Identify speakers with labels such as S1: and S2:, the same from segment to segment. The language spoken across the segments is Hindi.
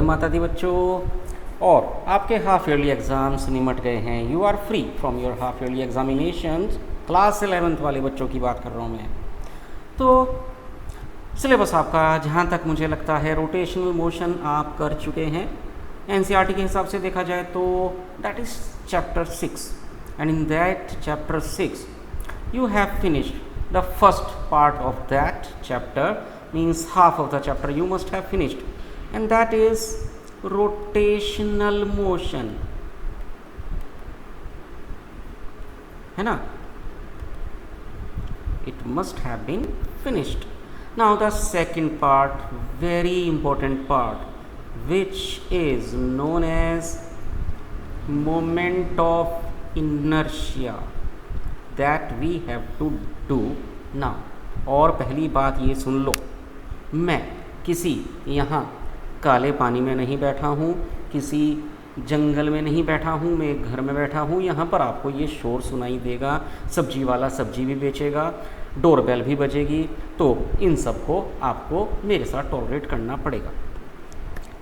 S1: माता दी बच्चों। और आपके हाफ ईयरली एग्ज़ाम्स निमट गए हैं। You are free from your half yearly examinations. Class 11th वाले बच्चों की बात कर रहा हूँ मैं। तो सिलेबस आपका जहाँ तक मुझे लगता है रोटेशनल मोशन आप कर चुके हैं। एनसीईआरटी के हिसाब से देखा जाए तो that is chapter 6 and in that chapter 6 you have finished the first part of that chapter, means half of the chapter you must have finished, and that is rotational motion, है ना? It must have been finished. Now the second part, very important part, which is known as moment of inertia, that we have to do now. और पहली बात ये सुन लो, मैं किसी यहाँ काले पानी में नहीं बैठा हूँ, किसी जंगल में नहीं बैठा हूँ, मैं एक घर में बैठा हूँ। यहाँ पर आपको ये शोर सुनाई देगा, सब्जी वाला सब्जी भी बेचेगा, डोरबेल भी बजेगी, तो इन सब को आपको मेरे साथ टॉलरेट करना पड़ेगा।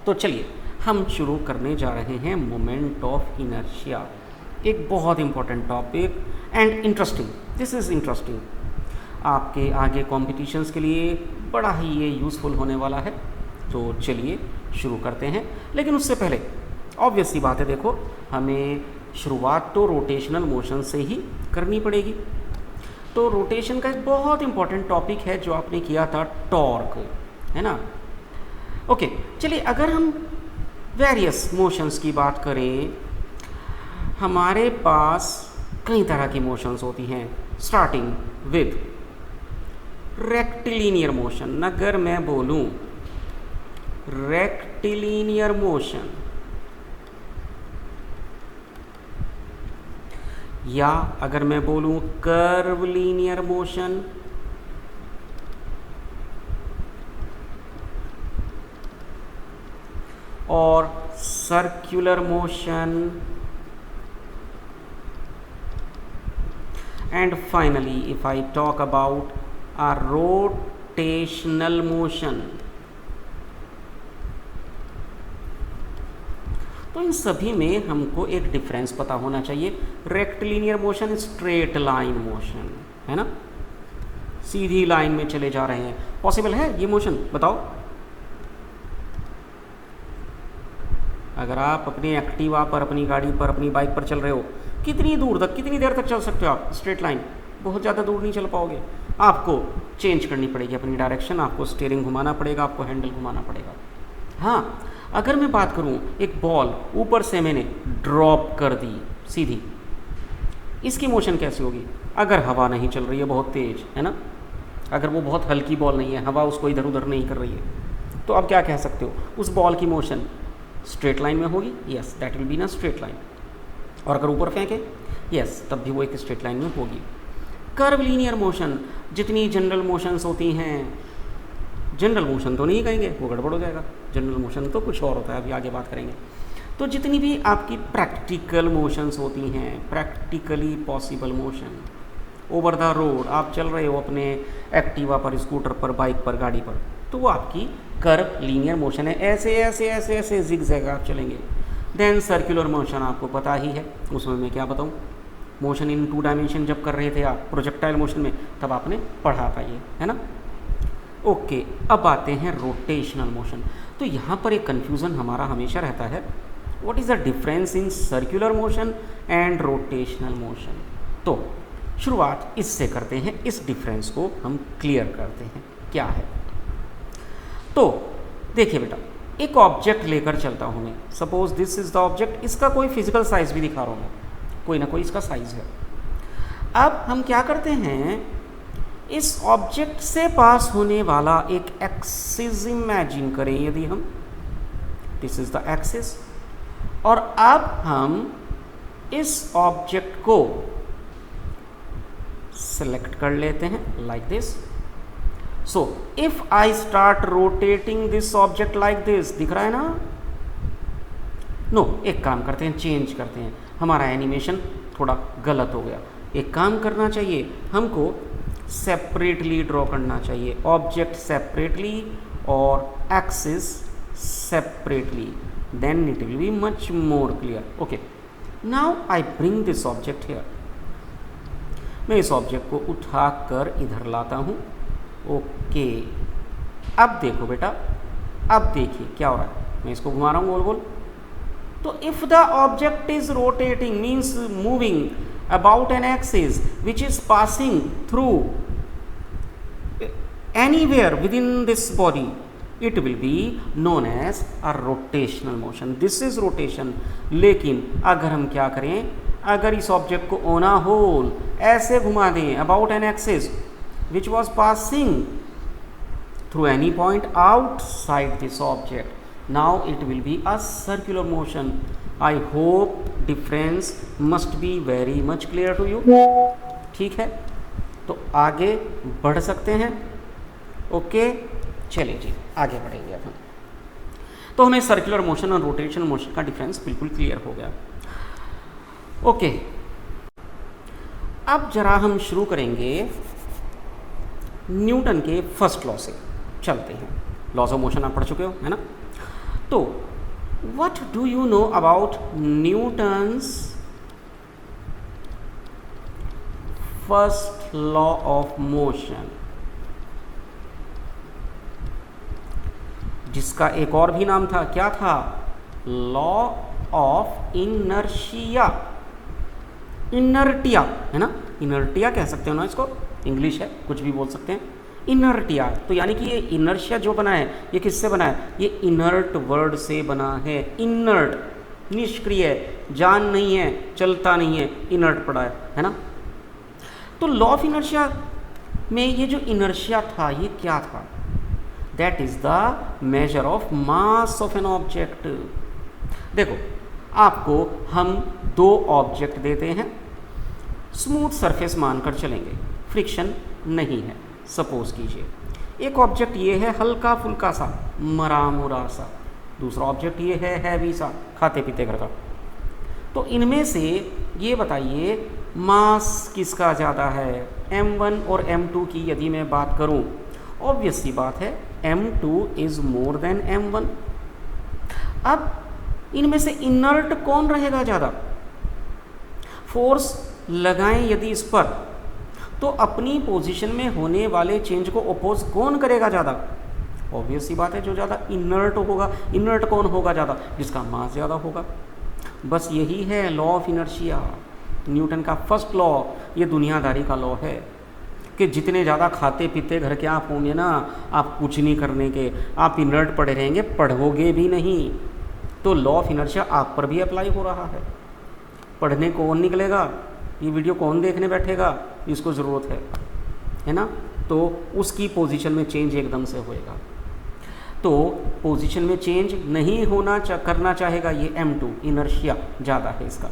S1: तो चलिए हम शुरू करने जा रहे हैं मोमेंट ऑफ इनर्शिया। एक बहुत important topic and interesting, this is interesting, आपके आगे कॉम्पिटिशन्स के लिए बड़ा ही ये यूज़फुल होने वाला है। तो चलिए शुरू करते हैं। लेकिन उससे पहले ऑब्वियस सी बात है, देखो हमें शुरुआत तो रोटेशनल मोशन से ही करनी पड़ेगी। तो रोटेशन का एक बहुत इंपॉर्टेंट टॉपिक है जो आपने किया था, टॉर्क, है ना? ओके, चलिए अगर हम वेरियस मोशंस की बात करें, हमारे पास कई तरह की मोशंस होती हैं, स्टार्टिंग विद रेक्टिलिनियर मोशन। अगर मैं बोलूं रेक्टिलिनियर मोशन या अगर मैं बोलूं कर्वलिनियर मोशन और circular motion, and finally if I talk about a rotational motion, तो इन सभी में हमको एक डिफरेंस पता होना चाहिए। Rectilinear motion straight line motion, है ना? सीधी लाइन में चले जा रहे हैं। पॉसिबल है ये मोशन? बताओ। अगर आप अपनी एक्टिवा पर, अपनी गाड़ी पर, अपनी बाइक पर चल रहे हो, कितनी दूर तक, कितनी देर तक चल सकते हो आप स्ट्रेट लाइन? बहुत ज़्यादा दूर नहीं चल पाओगे। आपको चेंज करनी पड़ेगी अपनी डायरेक्शन, आपको स्टीयरिंग घुमाना पड़ेगा, आपको हैंडल घुमाना पड़ेगा। हाँ, अगर मैं बात करूँ, एक बॉल ऊपर से मैंने ड्रॉप कर दी सीधी, इसकी मोशन कैसी होगी? अगर हवा नहीं चल रही है बहुत तेज़, है ना, अगर वो बहुत हल्की बॉल नहीं है, हवा उसको इधर उधर नहीं कर रही है, तो आप क्या कह सकते हो? उस बॉल की मोशन स्ट्रेट लाइन में होगी। यस, दैट विल बी ना स्ट्रेट लाइन। और अगर ऊपर फेंके, यस, तब भी वो एक स्ट्रेट लाइन में होगी। कर्वलिनियर मोशन, जितनी जनरल मोशंस होती हैं, जनरल मोशन तो नहीं कहेंगे, वो गड़बड़ हो जाएगा, जनरल मोशन तो कुछ और होता है, अभी आगे बात करेंगे। तो जितनी भी आपकी प्रैक्टिकल मोशंस होती हैं, practically possible motion, over the road आप चल रहे हो अपने एक्टिवा पर, स्कूटर पर, बाइक पर, गाड़ी पर, तो वो आपकी कर्वलिनियर मोशन है। ऐसे ऐसे ऐसे ऐसे जिगजैग आप चलेंगे। देन सर्कुलर मोशन आपको पता ही है, उसमें मैं क्या बताऊँ, मोशन इन 2 डायमेंशन जब कर रहे थे आप प्रोजेक्टाइल मोशन में, तब आपने पढ़ा था ये, है ना? ओके, अब आते हैं रोटेशनल मोशन। तो यहाँ पर एक कन्फ्यूज़न हमारा हमेशा रहता है, what is the difference in circular motion and rotational motion. तो शुरुआत इससे करते हैं, इस डिफरेंस को हम क्लियर करते हैं क्या है। तो देखिए बेटा, एक ऑब्जेक्ट लेकर चलता हूँ मैं, suppose this is the object, इसका कोई फिजिकल साइज भी दिखा रहा हूँ मैं, कोई ना कोई इसका साइज है। अब हम क्या करते हैं, इस ऑब्जेक्ट से पास होने वाला एक एक्सिस इमेजिन करें, यदि हम, दिस इज द एक्सिस, और अब हम इस ऑब्जेक्ट को सेलेक्ट कर लेते हैं like this. So if I start rotating this object like this, दिख रहा है ना? नो, एक काम करते हैं, चेंज करते हैं, हमारा एनिमेशन थोड़ा गलत हो गया। एक काम करना चाहिए, हमको सेपरेटली ड्रॉ करना चाहिए, ऑब्जेक्ट सेपरेटली और axis separately, then it will be much more clear. Okay, now I bring this object here. मैं इस ऑब्जेक्ट को उठाकर इधर लाता हूँ. ओके, अब देखो बेटा, अब देखिए क्या हो रहा है. मैं इसको घुमा रहा हूँ गोल गोल. तो if the object is rotating means moving about an axis which is passing through anywhere within this body, it will be known as a rotational motion. This is rotation. लेकिन अगर हम क्या करें, अगर इस ऑब्जेक्ट को ऑन अ होल ऐसे घुमा दें about an axis which was passing through any point outside this object, now it will be a circular motion. I hope difference must be very much clear to you. ठीक है, तो आगे बढ़ सकते हैं. ओके, चलिए जी आगे बढ़ेंगे अब हम. तो हमें सर्कुलर मोशन और रोटेशनल मोशन का डिफरेंस बिल्कुल क्लियर हो गया. ओके, अब जरा हम शुरू करेंगे न्यूटन के फर्स्ट लॉ से. चलते हैं. लॉज ऑफ मोशन आप पढ़ चुके हो, है ना. तो what do you know about Newton's first law of motion, जिसका एक और भी नाम था. क्या था? Law of inertia. इनर्टिया, है ना. इनर्टिया कह सकते हो ना इसको, इंग्लिश है, कुछ भी बोल सकते हैं. इनर्टिया, तो यानी कि ये इनर्शिया जो बना है ये किससे बना है? ये इनर्ट वर्ड से बना है. इनर्ट, निष्क्रिय, जान नहीं है, चलता नहीं है, इनर्ट पड़ा है ना. तो लॉ ऑफ इनर्शिया में ये जो इनर्शिया था ये क्या था? That is the measure of mass of an object. देखो, आपको हम दो ऑब्जेक्ट देते हैं, स्मूथ सरफेस मानकर चलेंगे, फ्रिक्शन नहीं है. सपोज कीजिए एक ऑब्जेक्ट ये है हल्का फुल्का सा, मरा मुरा सा. दूसरा ऑब्जेक्ट ये है हैवी सा, खाते पीते घर का. तो इनमें से ये बताइए मास किसका ज़्यादा है? m1 और m2 की यदि मैं बात करूं, ऑब्वियस सी बात है m2 is more than m1. अब इनमें से इनर्ट कौन रहेगा ज़्यादा? फोर्स लगाएं यदि इस पर, तो अपनी पोजीशन में होने वाले चेंज को अपोज कौन करेगा ज़्यादा? ऑब्वियस सी बात है जो ज़्यादा इनर्ट होगा. इनर्ट कौन होगा ज़्यादा? जिसका मास ज़्यादा होगा. बस यही है लॉ ऑफ इनर्शिया. न्यूटन का फर्स्ट लॉ, ये दुनियादारी का लॉ है कि जितने ज़्यादा खाते पीते घर के आप होंगे ना, आप कुछ नहीं करने के, आप इनर्ट पड़े रहेंगे, पढ़ोगे भी नहीं. तो लॉ ऑफ इनर्शिया आप पर भी अप्लाई हो रहा है. पढ़ने कौन निकलेगा? ये वीडियो कौन देखने बैठेगा जिसको ज़रूरत है ना. तो उसकी पोजीशन में चेंज एकदम से होएगा. तो पोजीशन में चेंज नहीं होना करना चाहेगा ये m2, इनर्शिया ज़्यादा है इसका.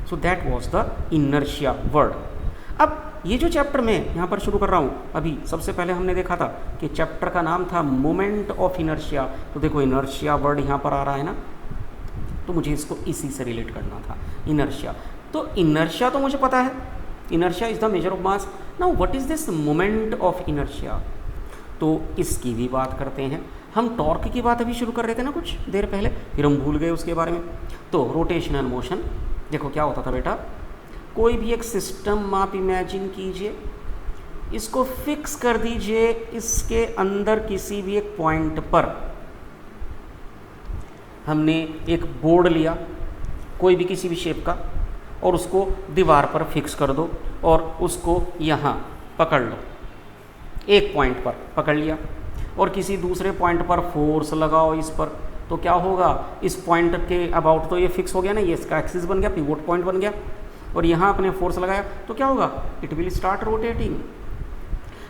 S1: So that was the inertia word. अब ये जो चैप्टर मैं यहाँ पर शुरू कर रहा हूँ, अभी सबसे पहले हमने देखा था कि चैप्टर का नाम था मोमेंट ऑफ इनर्शिया. तो देखो इनर्शिया वर्ड यहाँ पर आ रहा है ना, तो मुझे इसको इसी से रिलेट करना था, इनर्शिया. तो इनर्शिया तो मुझे पता है, inertia is the measure of mass. Now what is this moment of inertia? तो इसकी भी बात करते हैं. हम टॉर्क की बात अभी शुरू कर रहे थे ना कुछ देर पहले, फिर हम भूल गए उसके बारे में. तो रोटेशनल मोशन, देखो क्या होता था बेटा, कोई भी एक सिस्टम आप इमेजिन कीजिए, इसको फिक्स कर दीजिए इसके अंदर किसी भी एक पॉइंट पर. हमने एक बोर्ड लिया कोई भी किसी भी शेप का, और उसको दीवार पर फिक्स कर दो और उसको यहाँ पकड़ लो. एक पॉइंट पर पकड़ लिया और किसी दूसरे पॉइंट पर फोर्स लगाओ इस पर, तो क्या होगा? इस पॉइंट के अबाउट तो ये फिक्स हो गया ना, ये इसका एक्सिस बन गया, पिवोट पॉइंट बन गया. और यहाँ आपने फोर्स लगाया तो क्या होगा? It will start rotating.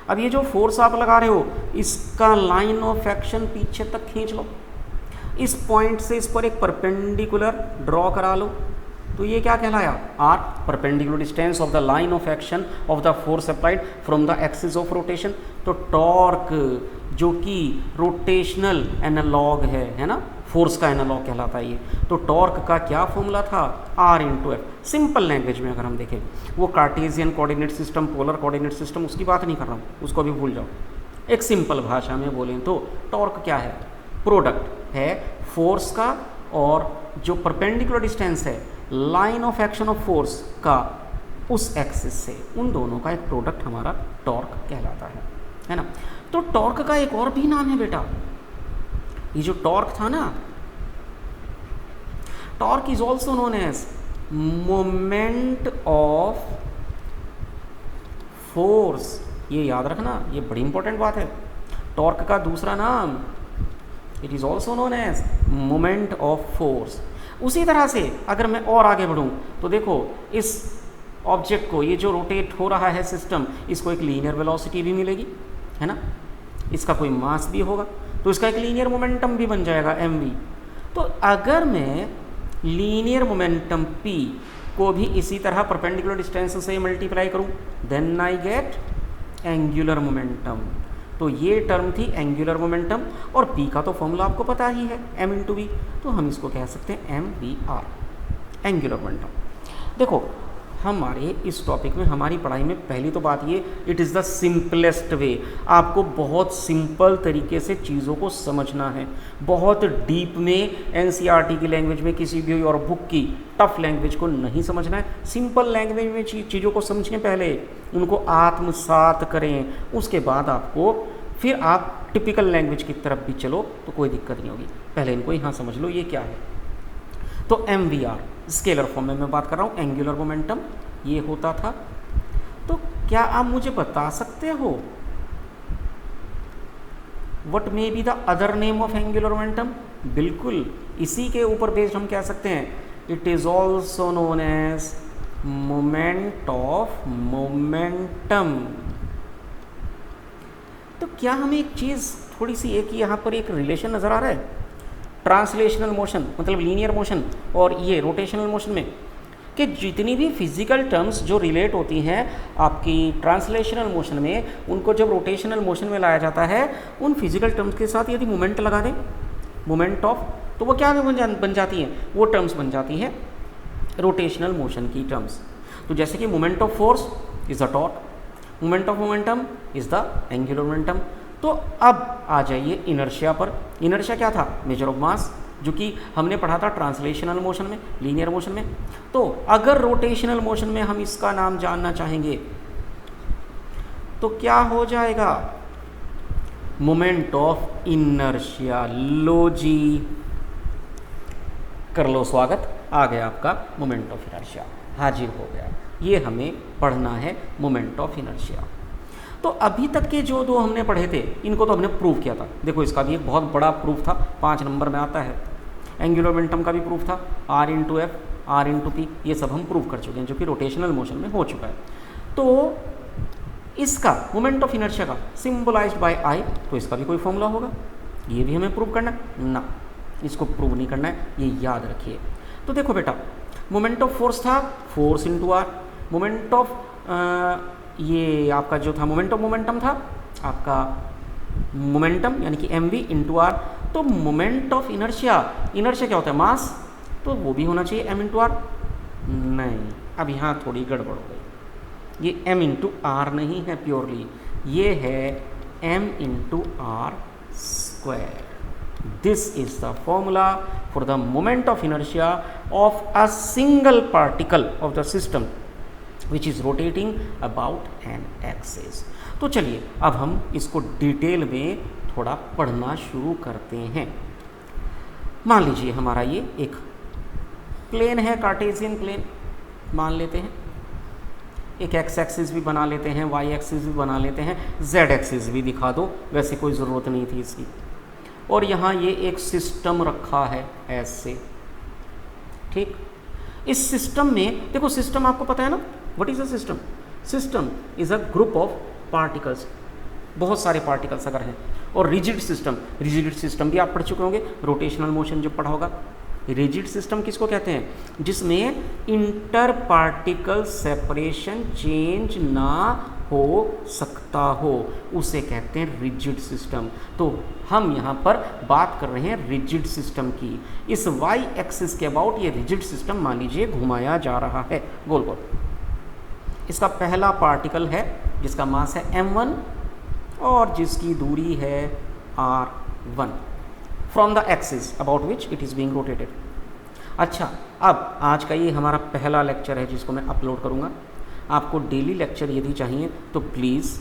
S1: अब ये जो फोर्स आप लगा रहे हो, इसका लाइन ऑफ एक्शन पीछे तक खींच लो. इस पॉइंट से इस पर एक परपेंडिकुलर ड्रॉ करा लो. तो ये क्या कहलाया? R, perpendicular distance of the line of action of the force applied from the axis of rotation. तो टॉर्क जो कि रोटेशनल एनालॉग है ना, फोर्स का एनालॉग कहलाता है ये. तो टॉर्क का क्या फॉर्मूला था? R into F. Simple language में अगर हम देखें, वो Cartesian coordinate system, polar coordinate system, उसकी बात नहीं कर रहा हूँ, उसको भी भूल जाओ. एक सिंपल भाषा में बोलें तो टॉर्क क्या है? प्रोडक्ट है फोर्स का और जो परपेंडिकुलर डिस्टेंस है line of action of force का उस एक्सिस से, उन दोनों का एक प्रोडक्ट हमारा टॉर्क कहलाता है ना। तो टॉर्क का एक और भी नाम है बेटा, ये जो टॉर्क था ना, torque is also known as moment of force. ये याद रखना, ये बड़ी इंपॉर्टेंट बात है। टॉर्क का दूसरा नाम it is also known as moment of force. उसी तरह से अगर मैं और आगे बढ़ूं तो देखो, इस ऑब्जेक्ट को, ये जो रोटेट हो रहा है सिस्टम, इसको एक लीनियर वेलोसिटी भी मिलेगी, है ना, इसका कोई मास भी होगा, तो इसका एक लीनियर मोमेंटम भी बन जाएगा mv। तो अगर मैं लीनियर मोमेंटम p को भी इसी तरह परपेंडिकुलर डिस्टेंस से मल्टीप्लाई करूं, then I get angular momentum. तो ये टर्म थी एंगुलर मोमेंटम, और p का तो फॉर्मूला आपको पता ही है m इंटू v, तो हम इसको कह सकते हैं mvr, एंगुलर मोमेंटम। देखो, हमारे इस टॉपिक में, हमारी पढ़ाई में पहली तो बात ये, it is the simplest way. आपको बहुत सिंपल तरीके से चीज़ों को समझना है, बहुत डीप में एनसीईआरटी की लैंग्वेज में, किसी भी और बुक की टफ लैंग्वेज को नहीं समझना है। सिंपल लैंग्वेज में चीज़ों को समझें, पहले उनको आत्मसात करें, उसके बाद आपको फिर आप टिपिकल लैंग्वेज की तरफ भी चलो तो कोई दिक्कत नहीं होगी। पहले इनको यहाँ समझ लो ये क्या है। तो mvr स्केलर फॉर्म में मैं बात कर रहा हूँ, एंगुलर मोमेंटम ये होता था। तो क्या आप मुझे बता सकते हो what may be the other name of angular momentum? बिल्कुल, इसी के ऊपर बेस्ड हम कह सकते हैं, it is also known as moment of momentum. तो क्या हमें एक चीज़ थोड़ी सी, एक यहाँ पर एक रिलेशन नज़र आ रहा है ट्रांसलेशनल मोशन, मतलब लीनियर मोशन और ये रोटेशनल मोशन में, कि जितनी भी फिजिकल टर्म्स जो रिलेट होती हैं आपकी ट्रांसलेशनल मोशन में, उनको जब रोटेशनल मोशन में लाया जाता है, उन फिजिकल टर्म्स के साथ यदि मोमेंट लगा दें, मोमेंट ऑफ, तो वो क्या बन जाती हैं? वो टर्म्स बन जाती हैं रोटेशनल मोशन की टर्म्स। तो जैसे कि moment of force is the torque, moment of momentum is the angular momentum. तो अब आ जाइए इनर्शिया पर। इनर्शिया क्या था? मेजर ऑफ मास, जो कि हमने पढ़ा था ट्रांसलेशनल मोशन में, लीनियर मोशन में। तो अगर रोटेशनल मोशन में हम इसका नाम जानना चाहेंगे तो क्या हो जाएगा? Moment of inertia. लो जी, कर लो स्वागत, आ गया आपका मोमेंट ऑफ इनर्शिया, हाजिर हो गया। ये हमें पढ़ना है मोमेंट ऑफ इनर्शिया। तो अभी तक के जो दो हमने पढ़े थे, इनको तो हमने प्रूव किया था। देखो, इसका भी एक बहुत बड़ा प्रूफ था, 5 नंबर में आता है। एंगुलर मोमेंटम का भी प्रूफ था, r into F, r into P, ये सब हम प्रूव कर चुके हैं, जो कि रोटेशनल मोशन में हो चुका है। तो इसका मोमेंट ऑफ इनर्शिया का सिंबलाइज्ड बाय I, तो इसका भी कोई फॉर्मूला होगा, ये भी हमें प्रूव करना है ना? इसको प्रूव नहीं करना है, ये याद रखिए। तो देखो बेटा, मोमेंट ऑफ फोर्स था force into R, moment of ये आपका जो था मोमेंट ऑफ मोमेंटम था आपका मोमेंटम यानी कि mv इंटू आर। तो मोमेंट ऑफ इनर्शिया, इनर्शिया क्या होता है? मास, तो वो भी होना चाहिए m इंटू आर। नहीं, अब यहाँ थोड़ी गड़बड़ हो गई, ये m इंटू आर नहीं है प्योरली, ये है m into R square. This is the formula for the moment of inertia of a single particle of the system which is rotating about an axis। तो चलिए अब हम इसको डिटेल में थोड़ा पढ़ना शुरू करते हैं। मान लीजिए हमारा ये एक प्लेन है, कार्टेशियन प्लेन मान लेते हैं, एक एक्स एक्सिस भी बना लेते हैं, वाई एक्सिस भी बना लेते हैं, जेड एक्सिस भी दिखा दो, वैसे कोई ज़रूरत नहीं थी इसकी। और यहाँ ये एक सिस्टम रखा है ऐसे, ठीक। इस सिस्टम में देखो, सिस्टम आपको पता है ना, what is a system? System is a group of particles, बहुत सारे पार्टिकल्स अगर हैं। और रिजिड सिस्टम भी आप पढ़ चुके होंगे, रोटेशनल मोशन जो पढ़ा होगा। रिजिड सिस्टम किसको कहते हैं? जिसमें इंटर पार्टिकल सेपरेशन चेंज ना हो सकता हो, उसे कहते हैं रिजिड सिस्टम। तो हम यहाँ पर बात कर रहे हैं रिजिड सिस्टम की। इस वाई एक्सिस के अबाउट ये रिजिड सिस्टम मान लीजिए घुमाया जा रहा है गोल गोल। इसका पहला पार्टिकल है जिसका मास है m1 और जिसकी दूरी है r1। From the axis about which it is being rotated. अच्छा, अब आज का ये हमारा पहला लेक्चर है जिसको मैं अपलोड करूँगा। आपको डेली लेक्चर यदि चाहिए तो प्लीज़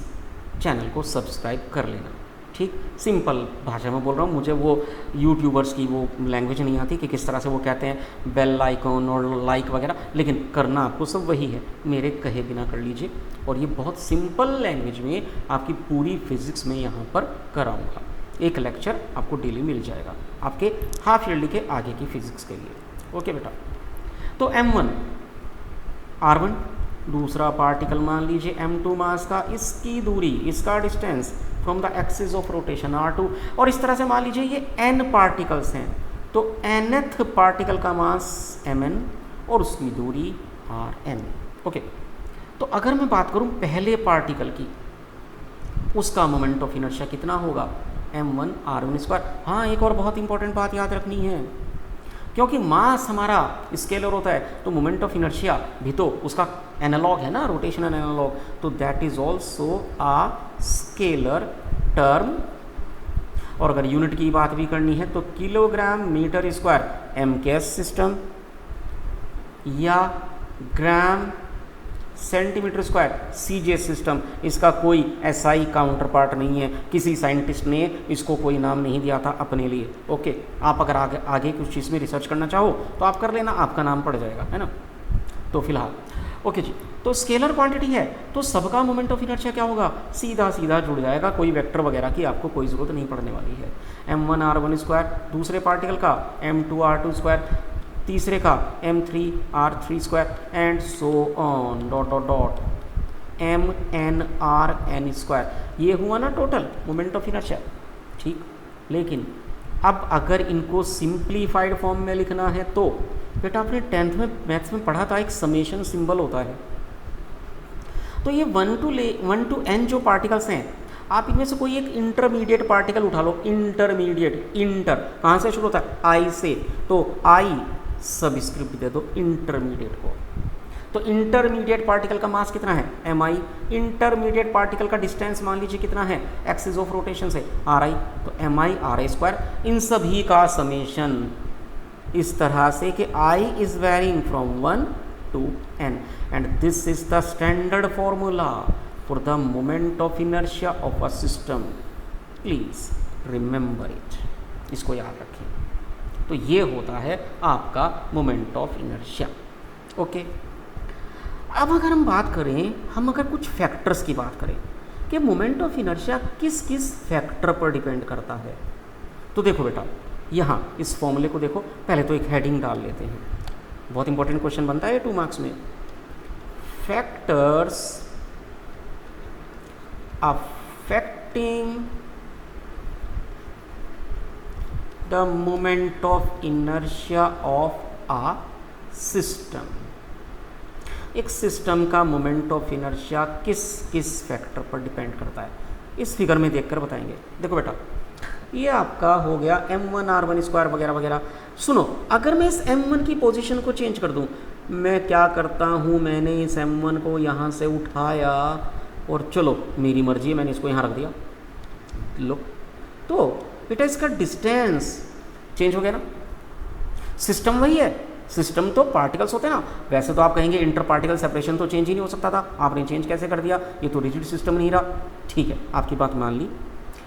S1: चैनल को सब्सक्राइब कर लेना, ठीक। सिंपल भाषा में बोल रहा हूँ, मुझे वो यूट्यूबर्स की वो लैंग्वेज नहीं आती कि किस तरह से वो कहते हैं बेल आइकॉन और लाइक वगैरह, लेकिन करना आपको सब वही है, मेरे कहे बिना कर लीजिए। और ये बहुत सिंपल लैंग्वेज में आपकी पूरी फिज़िक्स में यहाँ पर कराऊँगा। एक लेक्चर आपको डेली मिल जाएगा आपके हाफ ईयरली के आगे की फिज़िक्स के लिए। ओके बेटा, तो M1 R1 दूसरा पार्टिकल मान लीजिए M2 मास का, इसकी दूरी, इसका distance from the axis of rotation R2, और इस तरह से मान लीजिए ये N पार्टिकल्स हैं, तो nth पार्टिकल का मास Mn और उसकी दूरी Rn। ओके, तो अगर मैं बात करूं पहले पार्टिकल की, उसका मोमेंट ऑफ इनर्शिया कितना होगा, M1 R1²। हाँ, एक और बहुत इंपॉर्टेंट बात याद रखनी है, क्योंकि मास हमारा स्केलर होता है तो मोमेंट ऑफ इनर्शिया भी तो उसका एनालॉग है ना, रोटेशनल एनालॉग, तो that is also a scalar term. और अगर यूनिट की बात भी करनी है तो kilogram metre square MKS system या gram centimetre square CJ system, इसका कोई SI काउंटर पार्ट नहीं है, किसी साइंटिस्ट ने इसको कोई नाम नहीं दिया था अपने लिए। ओके, आप अगर आगे कुछ चीज़ में रिसर्च करना चाहो तो आप कर लेना, आपका नाम पड़ जाएगा, है ना। तो फिलहाल ओके जी, तो स्केलर क्वांटिटी है तो सबका मोमेंट ऑफ इनर्शिया क्या होगा, सीधा सीधा जुड़ जाएगा, कोई वेक्टर वगैरह की आपको कोई ज़रूरत नहीं पड़ने वाली है। M1 R1², दूसरे पार्टिकल का M2 R2², तीसरे का M3 R3² and so on dot dot dot Mn Rn²। ये हुआ ना टोटल मोमेंट ऑफ इनर्शिया, ठीक। लेकिन अब अगर इनको सिंप्लीफाइड फॉर्म में लिखना है तो बेटा आपने 10th में मैथ्स में पढ़ा था, एक समेशन सिंबल होता है। तो ये 1 to n जो पार्टिकल्स हैं, आप इनमें से कोई एक इंटरमीडिएट पार्टिकल उठा लो। इंटरमीडिएट, इंटर कहाँ से शुरू होता है, आई से, तो आई सबस्क्रिप्ट दे दो इंटरमीडिएट को। तो इंटरमीडिएट पार्टिकल का मास कितना है, Mi। इंटरमीडिएट पार्टिकल का डिस्टेंस मान लीजिए कितना है, एक्सिस ऑफ रोटेशन से Ri, तो Mi Ri²। इन सभी का समेशन इस तरह से कि I is varying from 1 to n and this is the standard formula for the moment of inertia of a system. Please remember it, इसको याद रखें। तो ये होता है आपका मोमेंट ऑफ इनर्शिया। ओके, अब अगर हम बात करें, हम अगर कुछ फैक्टर्स की बात करें कि मोमेंट ऑफ इनर्शिया किस किस फैक्टर पर डिपेंड करता है, तो देखो बेटा यहाँ इस फॉर्मूले को देखो, पहले तो एक हेडिंग डाल लेते हैं, बहुत इंपॉर्टेंट क्वेश्चन बनता है 2 मार्क्स में। Factors affecting the moment of inertia of a system. एक सिस्टम का मोमेंट ऑफ इनर्शिया किस किस फैक्टर पर डिपेंड करता है, इस फिगर में देखकर बताएंगे। देखो बेटा, ये आपका हो गया M1 R1² वगैरह वगैरह। सुनो, अगर मैं इस M1 की पोजीशन को चेंज कर दूं, मैं क्या करता हूं, मैंने इस M1 को यहाँ से उठाया और चलो मेरी मर्जी है, मैंने इसको यहाँ रख दिया, लो, तो बेटा इसका डिस्टेंस चेंज हो गया ना। सिस्टम वही है, सिस्टम तो पार्टिकल्स होते हैं ना। वैसे तो आप कहेंगे इंटर पार्टिकल सेपरेशन तो चेंज ही नहीं हो सकता था, आपने चेंज कैसे कर दिया, ये तो रिजिड सिस्टम नहीं रहा। ठीक है, आपकी बात मान ली,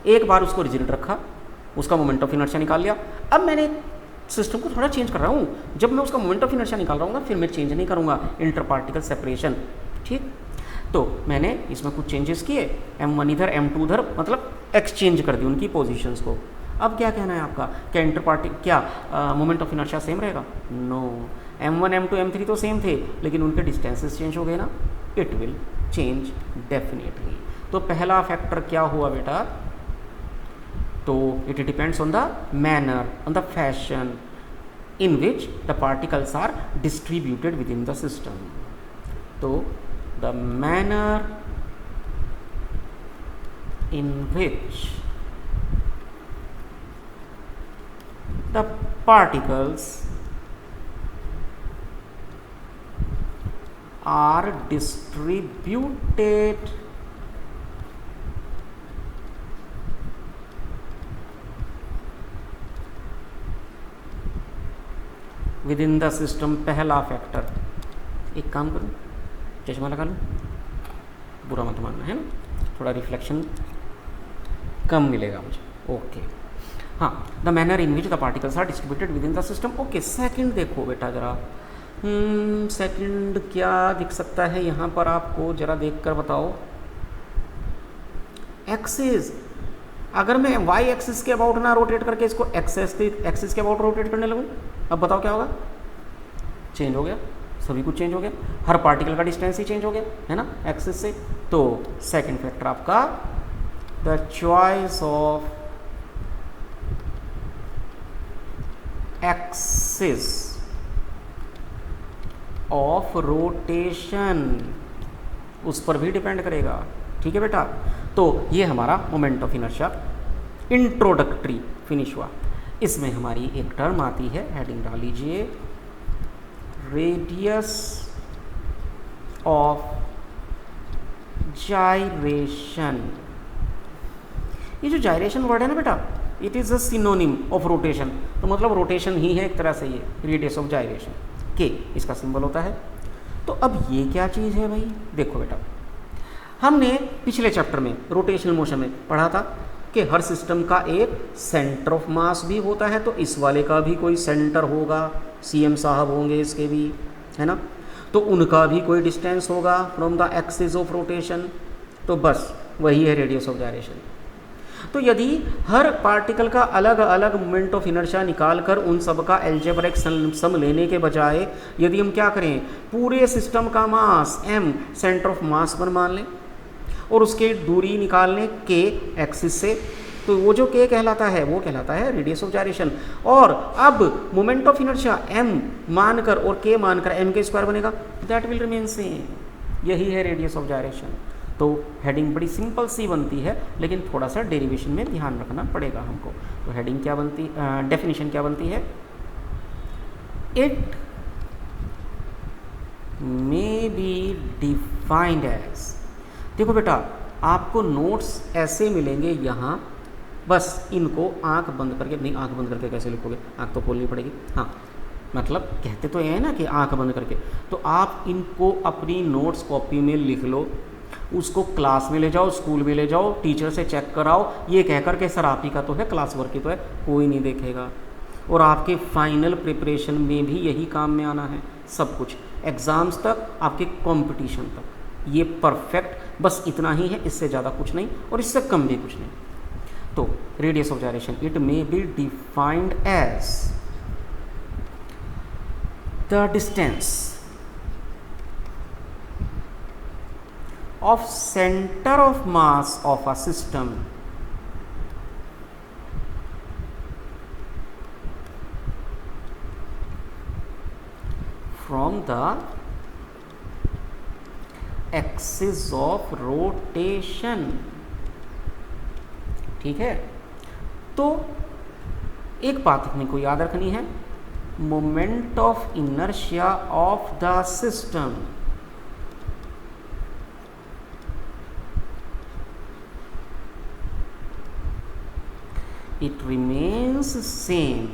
S1: एक बार उसको रिजिड रखा, उसका मोमेंट ऑफ इनर्शिया निकाल लिया। अब मैंने सिस्टम को थोड़ा चेंज कर रहा हूँ, जब मैं उसका मोमेंट ऑफ इनर्शिया निकाल रहा हूँ ना, फिर मैं चेंज नहीं करूँगा इंटर पार्टिकल सेपरेशन, ठीक। तो मैंने इसमें कुछ चेंजेस किए, M1 इधर M2 उधर, मतलब एक्सचेंज कर दी उनकी पोजीशंस को। अब क्या कहना है आपका, क्या इंटर पार्टी क्या मोमेंट ऑफ इनर्शिया सेम रहेगा? नो, M1 M2 M3 तो सेम थे, लेकिन उनके डिस्टेंसेस चेंज हो गए ना, इट विल चेंज डेफिनेटली। तो पहला फैक्टर क्या हुआ बेटा, तो it depends on the manner, on the fashion in which the particles are distributed within the system. तो the manner in which the particles are distributed within the system पहला फैक्टर, एक काम करूँ चश्मा लगा लूँ, बुरा मत मानना है ना, थोड़ा रिफ्लेक्शन कम मिलेगा मुझे। ओके हाँ, the manner in which the particles are distributed within the system. Okay second देखो बेटा ज़रा, सेकंड क्या दिख सकता है यहाँ पर आपको, ज़रा देख कर बताओ। एक्सिस, अगर मैं वाई एक्सिस के अबाउट ना रोटेट करके इसको एक्सिस के अबाउट रोटेट करने लगूँ, अब बताओ क्या होगा? चेंज हो गया, सभी कुछ चेंज हो गया, हर पार्टिकल का डिस्टेंस ही चेंज हो गया है ना एक्सिस से। तो सेकंड फैक्टर आपका the choice of axis of rotation उस पर भी डिपेंड करेगा। ठीक है बेटा, तो ये हमारा moment of inertia introductory finish हुआ। इसमें हमारी एक टर्म आती है, हेडिंग डाल लीजिए, रेडियस ऑफ जाइरेशन। ये जो जाइरेशन वर्ड है ना बेटा, it is a synonym of rotation, तो मतलब रोटेशन ही है एक तरह से, ये रेडियस ऑफ जाइरेशन के इसका सिंबल होता है। तो अब ये क्या चीज़ है भाई? देखो बेटा, हमने पिछले चैप्टर में रोटेशनल मोशन में पढ़ा था कि हर सिस्टम का एक सेंटर ऑफ मास भी होता है, तो इस वाले का भी कोई सेंटर होगा, सीएम साहब होंगे इसके भी, है ना, तो उनका भी कोई डिस्टेंस होगा from the axis of rotation, तो बस वही है रेडियस ऑफ जाइरेशन। तो यदि हर पार्टिकल का अलग अलग मोमेंट ऑफ इनर्शिया निकाल कर उन सब का अलजेब्रिक सम लेने के बजाय यदि हम क्या करें, पूरे सिस्टम का मास m सेंटर ऑफ मास पर मान लें और उसके दूरी निकाल लें k एक्सिस से, तो वो जो k कहलाता है वो कहलाता है रेडियस ऑफ जाइरेशन। और अब मोमेंट ऑफ इनर्शिया m मानकर और k मानकर m के स्क्वायर बनेगा, दैट विल रिमेन सेम, यही है रेडियस ऑफ जाइरेशन। तो हेडिंग बड़ी सिंपल सी बनती है, लेकिन थोड़ा सा डेरिवेशन में ध्यान रखना पड़ेगा हमको। तो हेडिंग क्या बनती, डेफिनेशन क्या बनती है, it may be defined as. देखो बेटा, आपको नोट्स ऐसे मिलेंगे यहाँ, बस इनको आंख बंद करके, नहीं आंख बंद करके कैसे लिखोगे, आंख तो खोलनी पड़ेगी, हाँ मतलब कहते तो ये है ना कि आंख बंद करके, तो आप इनको अपनी नोट्स कॉपी में लिख लो, उसको क्लास में ले जाओ, स्कूल में ले जाओ, टीचर से चेक कराओ, ये कहकर के सर आप ही का तो है, क्लास वर्क की तो है, कोई नहीं देखेगा। और आपके फाइनल प्रिपरेशन में भी यही काम में आना है, सब कुछ एग्ज़ाम्स तक, आपके कंपटीशन तक, ये परफेक्ट बस इतना ही है, इससे ज़्यादा कुछ नहीं और इससे कम भी कुछ नहीं। तो radius of gyration, it may be defined as the distance of center of mass of a system from the axis of rotation। ठीक है, तो एक बात अपने को याद रखनी है, moment of inertia of the system it remains same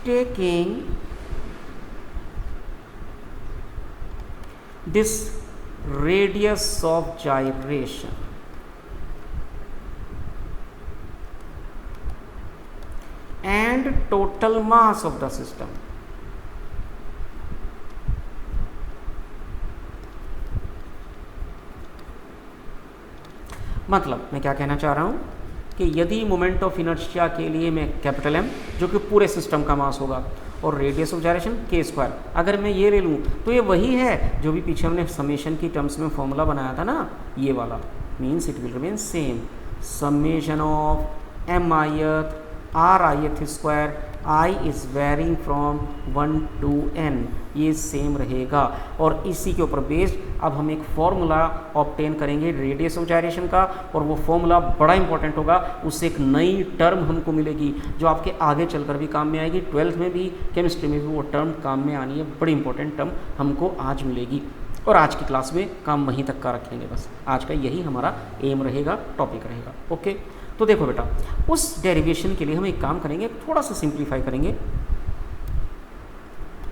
S1: taking this radius of gyration and total mass of the system। मतलब मैं क्या कहना चाह रहा हूँ कि यदि मोमेंट ऑफ इनर्शिया के लिए मैं कैपिटल M जो कि पूरे सिस्टम का मास होगा और रेडियस ऑफ जाइरेशन k स्क्वायर, अगर मैं ये ले लूँ तो ये वही है जो भी पीछे हमने समेशन की टर्म्स में फॉर्मूला बनाया था ना, ये वाला, means it will remain same, summation of m ith r ith square i is varying from 1 to n, ये सेम रहेगा। और इसी के ऊपर बेस्ड अब हम एक फॉर्मूला ऑब्टेन करेंगे रेडियस ऑफ जाइरेशन का, और वो फॉर्मूला बड़ा इंपॉर्टेंट होगा, उससे एक नई टर्म हमको मिलेगी जो आपके आगे चलकर भी काम में आएगी, 12th में भी, केमिस्ट्री में भी वो टर्म काम में आनी है, बड़ी इंपॉर्टेंट टर्म हमको आज मिलेगी। और आज की क्लास में काम वहीं तक का रखेंगे, बस आज का यही हमारा एम रहेगा, टॉपिक रहेगा। ओके, तो देखो बेटा, उस डेरिवेशन के लिए हम एक काम करेंगे, थोड़ा सा सिंप्लीफाई करेंगे।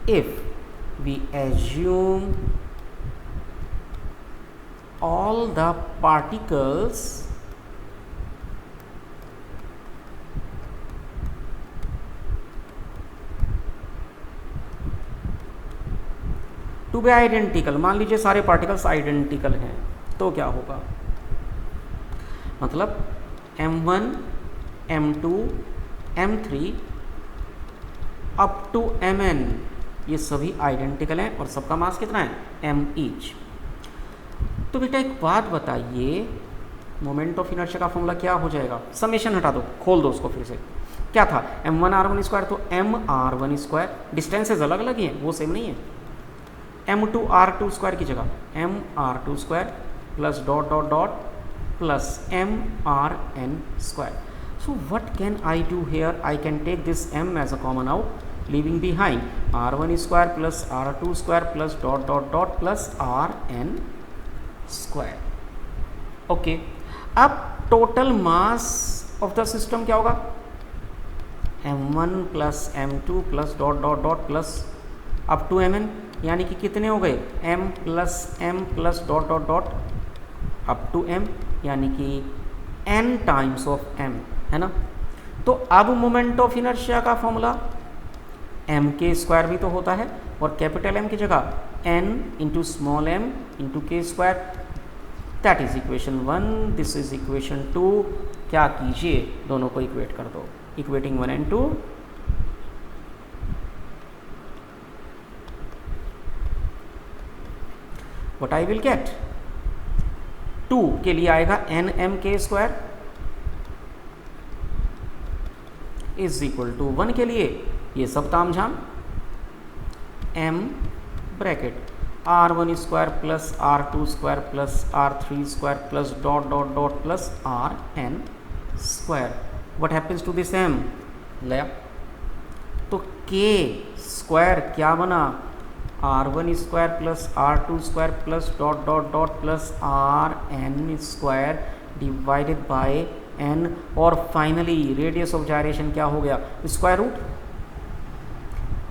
S1: If we assume all the particles to be identical, मान लीजिए सारे पार्टिकल्स आइडेंटिकल हैं, तो क्या होगा, मतलब m1 m2 m3 up to mn ये सभी आइडेंटिकल हैं और सबका मास कितना है m ईच। तो बेटा एक बात बताइए, मोमेंट ऑफ इनर्शिया का फॉर्मूला क्या हो जाएगा, समेशन हटा दो, खोल दो उसको फिर से, क्या था m1r1 स्क्वायर, तो mr1 स्क्वायर, डिस्टेंसेज अलग अलग ही हैं, वो सेम नहीं है, m2r2 स्क्वायर की जगह mr2 square plus dot dot dot plus mrn square. So what can I do here, I can take this m as a common out, leaving behind r1 square plus r2 square plus dot dot dot plus rn square. Okay, अब total mass of the system क्या होगा, m1 plus m2 plus dot dot dot plus up to mn, यानी कि कितने हो गए m plus dot dot dot up to m, यानी कि n टाइम्स ऑफ m, है ना। तो अब मोमेंट ऑफ इनर्शिया का फॉर्मूला m के स्क्वायर भी तो होता है, और कैपिटल M की जगह n into small m into k square, that is equation 1, this is equation 2। क्या कीजिए, दोनों को इक्वेट कर दो, equating 1 and 2, what I will get, 2 के लिए आएगा n m k square is equal to 1 के लिए ये सब तामझाम m bracket r1 square plus r2 square plus r3 square plus dot dot dot plus rn square. What happens to this m, लिया तो k स्क्वायर क्या बना, r1 square plus r2 square plus dot dot dot plus rn square divided by n, और फाइनली रेडियस ऑफ जायरेशन क्या हो गया, स्क्वायर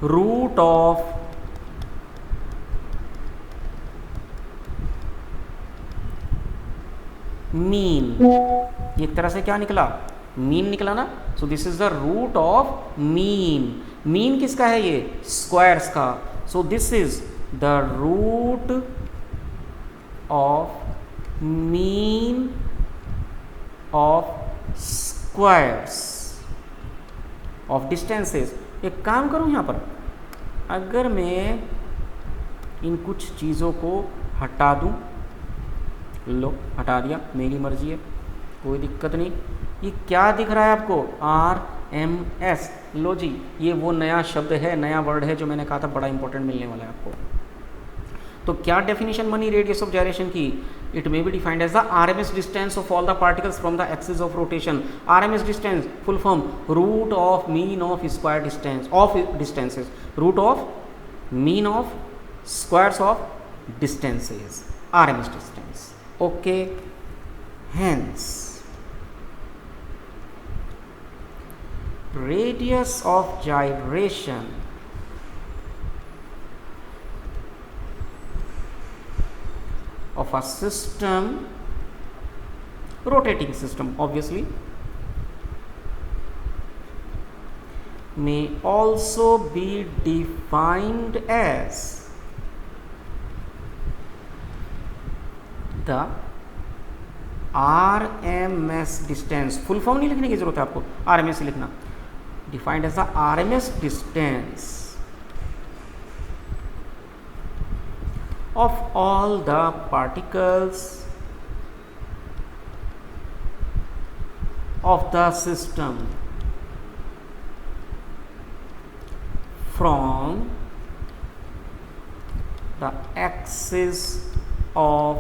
S1: रूट ऑफ मीन, एक तरह से क्या निकला, मीन निकला ना। So this is the root of mean, mean किसका है, ये स्क्वायर्स का। So this is the root of mean of squares of distances. एक काम करूं यहाँ पर, अगर मैं इन कुछ चीज़ों को हटा दूं, लो हटा दिया, मेरी मर्जी है, कोई दिक्कत नहीं। ये क्या दिख रहा है आपको, RMS, लो जी, ये वो नया शब्द है, नया वर्ड है जो मैंने कहा था बड़ा इंपॉर्टेंट मिलने वाला है आपको। तो क्या डेफिनेशन बनी रेडियस ऑफ जायरेशन की, it may be defined as the RMS distance of all the particles from the axis of rotation. RMS distance full form root of mean of square distance of distances, root of mean of squares of distances, RMS distance. Okay, hence radius of gyration of a system, rotating system obviously, may also be defined as the RMS distance, full form नहीं लिखने की जरूरत है आपको, RMS लिखना, defined as the RMS distance of all the particles of the system from the axis of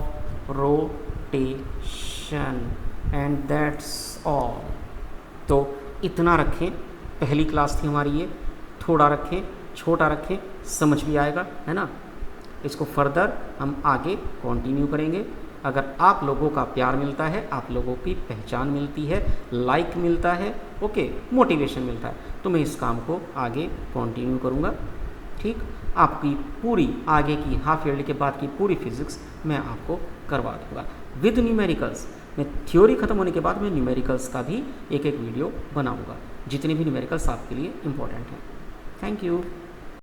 S1: rotation, and that's all. तो इतना रखें, पहली क्लास थी हमारी ये, थोड़ा रखें, छोटा रखें, समझ भी आएगा, है ना। इसको फर्दर हम आगे कंटिन्यू करेंगे अगर आप लोगों का प्यार मिलता है, आप लोगों की पहचान मिलती है, लाइक मिलता है, ओके, मोटिवेशन मिलता है, तो मैं इस काम को आगे कंटिन्यू करूँगा। ठीक, आपकी पूरी आगे की हाफ ईयरली के बाद की पूरी फिजिक्स मैं आपको करवा दूँगा विद न्यूमेरिकल्स। मैं थ्योरी ख़त्म होने के बाद मैं न्यूमेरिकल्स का भी एक एक वीडियो बनाऊँगा, जितने भी न्यूमेरिकल्स आपके लिए इम्पोर्टेंट हैं। Thank you.